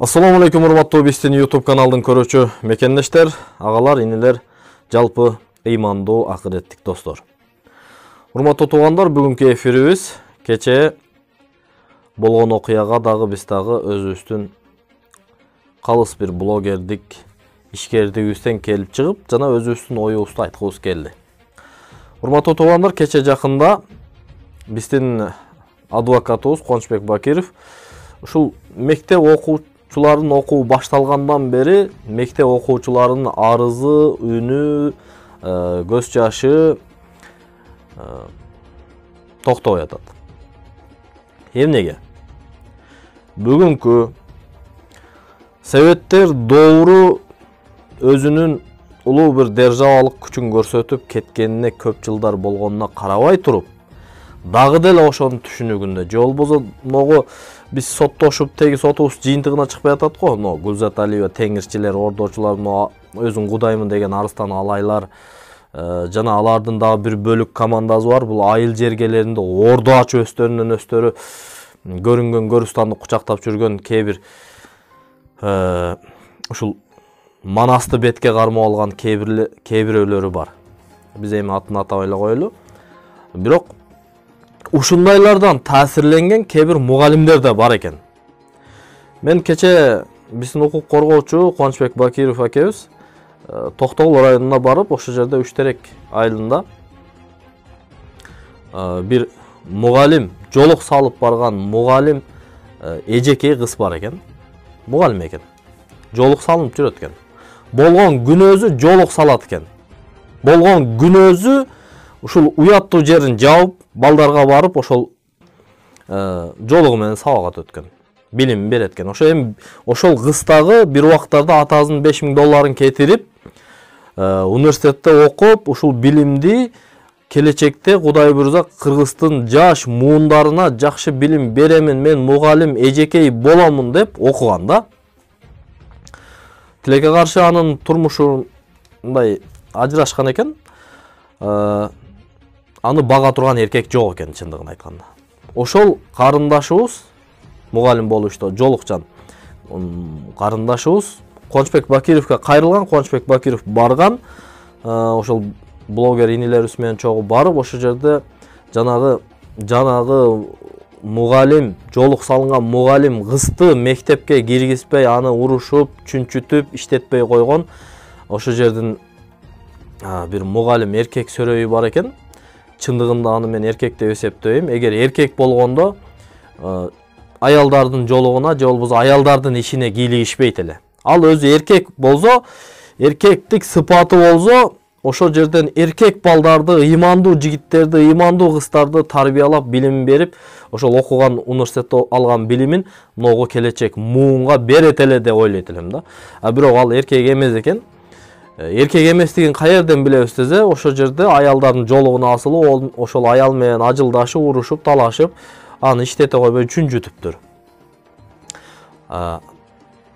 Assalamu алейкум, урматтуу биздин YouTube каналдын көрүүчү мекендештер, агалар, инилер, жалпы ыймандуу акыреттик достор. Урматтуу туугандар, бүгүнкү эфирибиз кече болгон окуяга дагы биз дагы өзүбүздүн калыс бир блогердик ишкердигибизден келип чыгып, жана өзүбүздүн оюбузду айткыбыз келди. Урматтуу туугандар, кече жакында биздин адвокатыбыз Кубанычбек Бакиров ушул мектеп окуучуларын окуу башталгандан бери мектеп окуучуларынын арызы, үнү, көз жашы токтобой атат. Эмнеге? Бүгүнкү Советтер доору өзүнүн улуу бир державалык күчүн көрсөтүп кеткенине көп жылдар болгонуна карабай туруп, дагы деле ошонун түшүнүгүндө, же болбосо могу биз соттошуп теги сотубуз жыйынтыгына чыкпай атат го, Гүлзат Алиева теңирчилер, ордочулар, өзүн кудаймын деген Арыстан Алайлар, жана алардын дагы бир бөлүк командасы бар. Бул айыл жергелеринде ордо ачып өстөрүнөн өстөрү көрүнгөн Көрүстанды кучактап жүргөн кээ бир ушул манасты бетке кармап алган кээ бирөөлөрү бар. Биз эми атын атабай эле коелу. Бирок ушундайлардан таасирленген кээ бир мугалимдер да бар экен. Мен кече биздин укук коргоочу Кубанычбек Бакиров акебиз Токтогул районуна барып, ошол жерде Үчтерек айылында бир мугалим, жолук салып барган мугалим эжекей кыз бар экен. Мугалим экен. Жолук салынып жүрөт экен. Болгон күнөөзү жолук салат экен. Болгон күнөөзү ушул уяттуу жерин жаап, балдарга барып, ошол жолугу менен сабак өткөн. Билим берет экен. Ошол кыз дагы бир убактарда атасынын $5000 кетирип, университетте окуп, ушул билимди келечекте Кудай буйрса Кыргыздын жаш муундарына жакшы билим беремин, мен мугалим эжекей боломун деп окуган да. Тилекке каршы анын турмушу мындай ажырашкан экен. Аны бага турган эркек жок экен, чындыгын айтканда. Ошол карындашыбыз, мугалим болушту Жолукжан карындашыбыз Кубанычбек Бакировго кайрылган. Кубанычбек Бакиров барган, ошол блогер инилерибиз менен чогуу барып, ошол жерде жанагы мугалим, жолук салынган мугалим кызды мектепке киргизбей, аны урушуп, чүнчүтүп, иштетпей койгон. Ошол жердин бир мугалим эркек сөрөйү бар экен. Чындыгында аны мен эркек деп эсептейм. Эгер эркек болгондо аялдардын жолугуна же болбосо аялдардын ишине кийлигишпейт эле. Ал өзү эркек болсо, эркектик сыпаты болсо, ошол жерден эркек балдарды, ыймандуу жигиттерди, ыймандуу кыздарды тарбиялап, билим берип, ошол окуган университетте алган билимин могу келечек муунга берет эле деп ойлойт элем да. Бирок ал эркек эмес экен. Эркек эместигин каерден билебиз десе, ошол жерде аялдардын жолугуна асылып, ошол аял менен ажылдашып, урушуп, талашып, аны иштете койбой чүнчүтүптүр.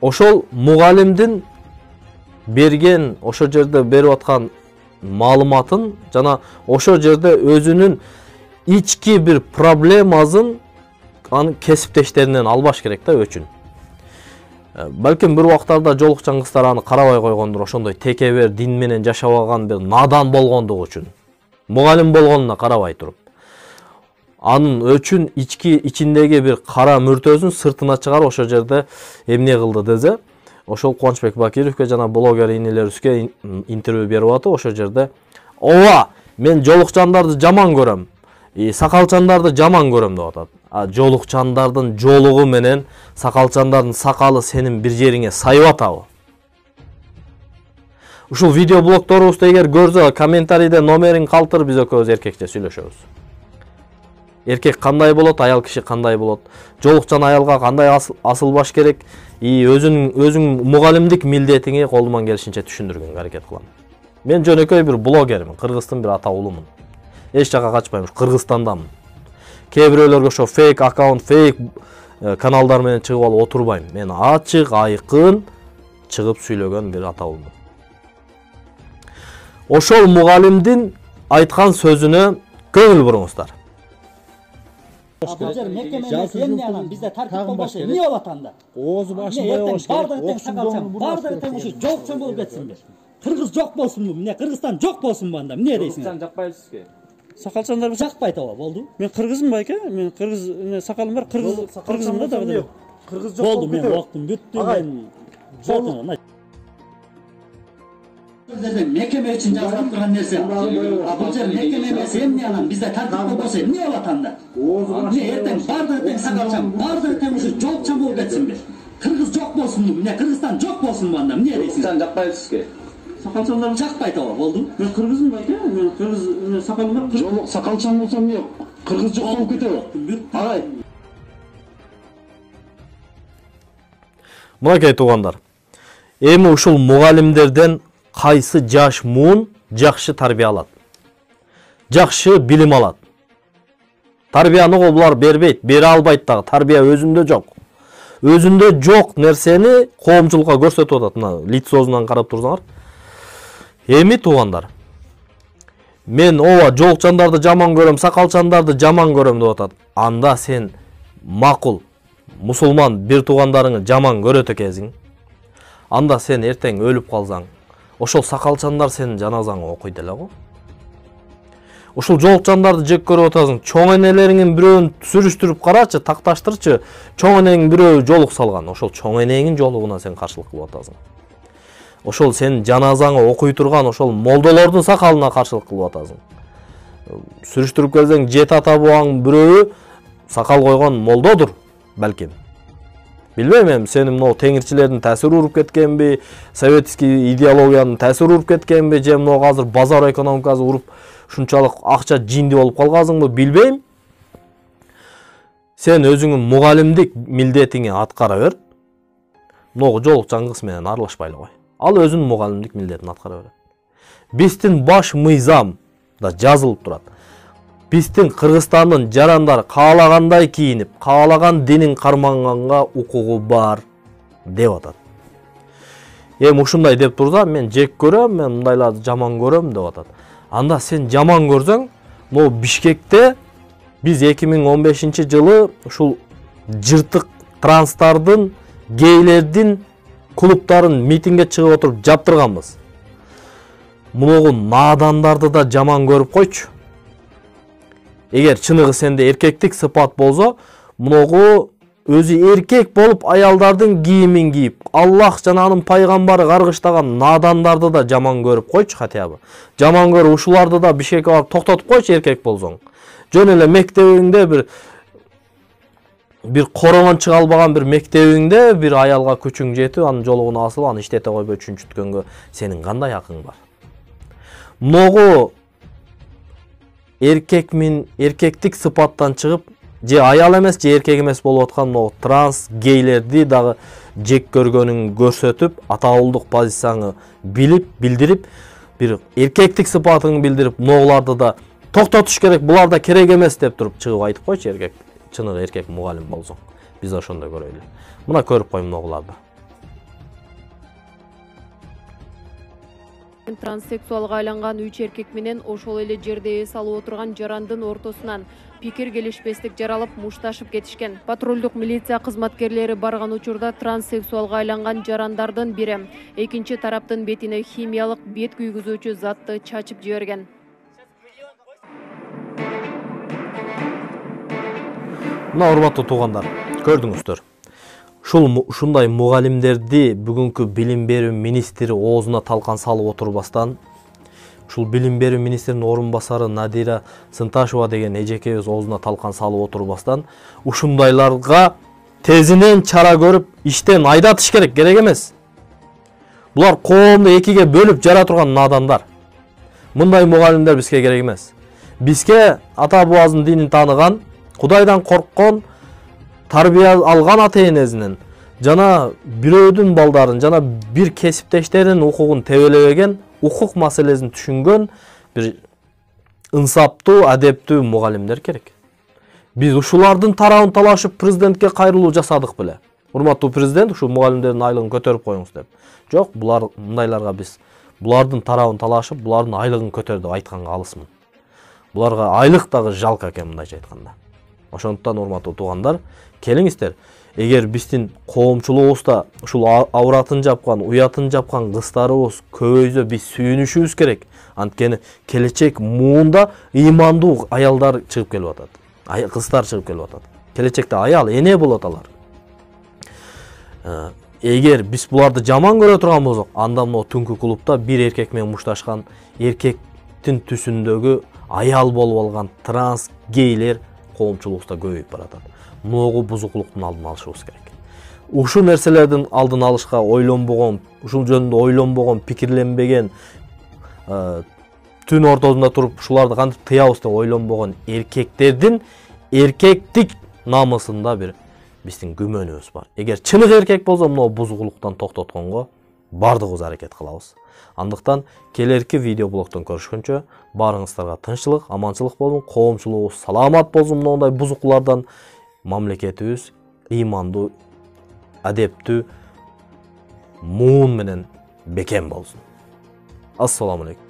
Ошол мугалимдин берген, ошол жерде берип аткан маалыматын жана ошол жерде өзүнүн ички бир проблемасын анын кесиптештеринен албаш керек да, өчүн. Балким бир убактарда Жолукжан кыздар аны карабай койгондур, ошондой текебер дин менен жашабаган бир надан болгондугу үчүн. Мугалим болгонуна карабай туруп, анын өчүн ичиндеги бир кара мүртөсүн сыртына чыгарып ошол жерде эмне кылды десе, ошол Кубанычбек Бакировго жана блогер инилерибизге интервью берип атып, ошол жерде ооба, мен Жолукжандарды жаман көрөм, сакалчандарды жаман көрөм деп атат. Жолукжандардын жолугу менен сакалчандардын сакалы сенин бир жериңе сайып атабы? Ушул видео блогторубузду эгер көрсө, комментарийде номерин калтырып, биз экөөбүз эркекче сүйлөшөбүз. Эркек кандай болот, аял киши кандай болот? Жолукжан аялга кандай асылбаш керек? Өзүң мугалимдик милдетиңи колуман келишинче түшүндүргөнгө аракет кылам. Мен жөнөкөй бир блогермин, Кыргыздын бир ата уулумун. Эч жака качпайм, Кыргызстандамын. Кээ бирөөлөргө ошо фейк аккаунт, фейк каналдар менен чыгып алып отурбайм. Мен ачык, айкын чыгып сүйлөгөн бир ата уулмун. Ошол мугалимдин айткан сөзүнө көңүл буруңуздар. Абылжыр мекемемesi эмне анан бизде тартип болбосо эмне болот анда? Оозу башында болуш керек. Бардыгы тең сакалчам, бардыгы тең ушу жолукчан болуп кетсинби? Кыргыз жок болсунбу? Эмне Кыргызстан жок болсунбу анда? Эмне дейсиң? Жолукчан жакпайбы сизге? Сакалчандар Жакпайт ооба, болду. мен кыргызмын байке. Мен кыргыз сакалым бар. Кыргызмын да дагы. Кыргыз жок Болду, болуп мен кетеби? убактым бүттү. Мен жолукчан. Mekeme için yazıp duran nerse. Abılcır mekememesi emni anam bizde tartip olmasa emni olat anda. Ne erten bardığı ten sakalçam, bardığı ten uçur jolukçam bol geçsin. Kırgız çok bolsun mu? Ne Kırgızstan çok bolsun mu andam? Ne deysin? Жолукчан жакпайбы сизге? Сакалчандар Çakpayt ova oldu. мен кыргызмын байке. Мен кыргыз сакалым бар. Жолук сакалчан болсом эмне? Кыргыз жок болуп кетеби? Агай. Мынакей туугандар, эми ушул мугалимдерден кайсы жаш муун жакшы тарбия алат, жакшы билим алат? Тарбияны булар бербейт, бере албайт дагы. Тарбия өзүндө жок. Өзүндө жок нерсени коомчулукка көрсөтүп атат. Мына лицосунан карап турсаңар. Эми туугандар, мен ооба жолукчандарды жаман көрөм, сакалчандарды жаман көрөм деп атат. Анда сен макул мусулман бир туугандарыңы жаман көрөт экенсиң. Анда сен эртең өлүп калсаң, ошол сакалчандар сенин жаназаңы окуйт эле го. Ушул жолукчандарды жек көрүп атасың. Чоң энелериңин бирөөнү сүрүштүрүп карачы, такташтырчы. Чоң энеңин бирөө жолук салган. Ошол чоң энеңин жолугуна сен каршылык кылып атасың. Ошол сенин жаназаңы окуй турган ошол молдолордун сакалына каршылык кылып атасың. Сүрүштүрүп келсең, жет ата бабаң бирөө сакал койгон молдодур балким. Билбейм эми сенин могу теңирчилердин таасири уруп кеткенби, советский идеологиянын таасири уруп кеткенби, же могу азыр базар экономикасы уруп ушунчалык акча жинди болуп калгансыңбы билбейм. Сен өзүңүн мугалимдик милдетиңи аткара бер. Могу жолукчан кыз менен аралашпай эле кой. Ал өзүнүн мугалимдик милдетин аткара берет. Биздин баш мыйзам да жазылып турат. Биздин Кыргызстандын жарандары каалагандай кийинип, каалаган динин карманганга укугу бар деп атат. Эми ушундай деп турса, мен жек көрөм, мен мындайларды жаман көрөм деп атат. Анда сен жаман көрсөң, могу Бишкекте биз 2015-жылы ушул жыртык транстардын, гейлердин клубтарын митингге чыгып отуруп жаптырганбыз. Муногу надандарды да жаман көрүп койчу. Эгер чыныгы сенде эркектик сыпат болсо, муногу өзү эркек болуп аялдардын кийимин кийип, Аллах жана анын пайгамбары каргыштаган надандарды да жаман көрүп койчу хотя бы. Жаман көрүп ушуларды да Бишкекке барып токтотуп койчу эркек болсоң. Жөн эле мектебиңде бир коронон чыга албаган бир мектебиңде бир аялга күчүң жетип, анын жолугуна асылып, аны иштете койбой чүнчүткөнгө сенин кандай акың бар? Могу эркектик сыпаттан чыгып, же аял эмес, же эркек эмес болуп аткан могу транс гейлерди дагы жек көргөнүн көрсөтүп, атаулдук позицияңы билдирип, бир эркектик сыпатыңды билдирип, могуларды да токтотуш керек, булар да керек эмес деп туруп чыгып айтып койчу эркек. Чыныгы эркек мугалим болсоң, биз ошондой көрөйлү. Мына көрүп койм могуларды. Транссексуалга айланган 3 эркек менен ошол эле жерде эс алып отурган жарандын ортосунан пикир келишпестик жаралып, мушташып кетишкен. Патрулдук милиция кызматкерлери барган учурда транссексуалга айланган жарандардын бири экинчи тараптын бетине химиялык бет күйгүзүүчү затты чачып жиберген. Мына урматтуу туугандар, көрдүңүздөр. Ушундай мугалимдерди бүгүнкү билим берүү министри оозуна талкан салып отурбастан, ушул билим берүү министринин орун басары Надира Сынташева деген эжекебиз оозуна талкан салып отурбастан, ушундайларга тезинен чара көрүп, иштен айдатыш керек эмес. Булар коомду экиге бөлүп жара турган надандар. Мындай мугалимдер бизге керек эмес. Бизге ата бабабыздын динин тааныган, Кудайдан корккон, тарбия алган ата-энесинин жана бирөөдүн балдарын жана бир кесиптештеринин укугун тебелебеген, укук маселесин түшүнгөн бир ынсаптуу, адептүү мугалимдер керек. Биз ушулардын тарабын талашып президентке кайрылуу жасадык беле. Урматтуу президент, ушул мугалимдердин айлыгын көтөрүп коюңуз деп. Жок, булар мындайларга биз булардын тарабын талашып, булардын айлыгын көтөр деп айтканга алысмын. Буларга айлык дагы жалко экен мындайча айтканда. Ошондуктан урматтуу туугандар, келиңиздер. Эгер биздин коомчулугубузда ушул авратын жапкан, уятын жапкан кыздарыбыз көбөйсө, биз сүйүнүшүбүз керек. Анткени келечек муунда ыймандуу аялдар чыгып келип атат. Кыздар чыгып келип атат. Келечекте аял, эне болот алар. Эгер биз буларды жаман көрө турган болсок, анда мына түнкү клубда бир эркек менен мушташкан, эркектин түсүндөгү аял болуп алган транс гейлер коомчулукта көбөйүп баратат. Могу бузукулуктун алдын алышыбыз керек. Ушул нерселердин алдын алышка ойлонбогон, ушул жөнүндө ойлонбогон, пикирленбеген, түн ортосунда туруп ушуларды кантип тыябыз деп ойлонбогон эркектердин эркектик намысында бир биздин күмөнүбүз бар. Эгер чыныгы эркек болсо, мына бузукулуктан токтотконго бардыгыбыз аракет кылабыз. Андыктан келерки видео блогтон көрүшкөнчө барыңыздарга тынччылык, аманчылык болсун, коомчулугубуз саламат болсун, мындай бузукулардан, мамлекетибиз ыймандуу, адептүү, муун менен бекем болсун. Ассаламу алейкум.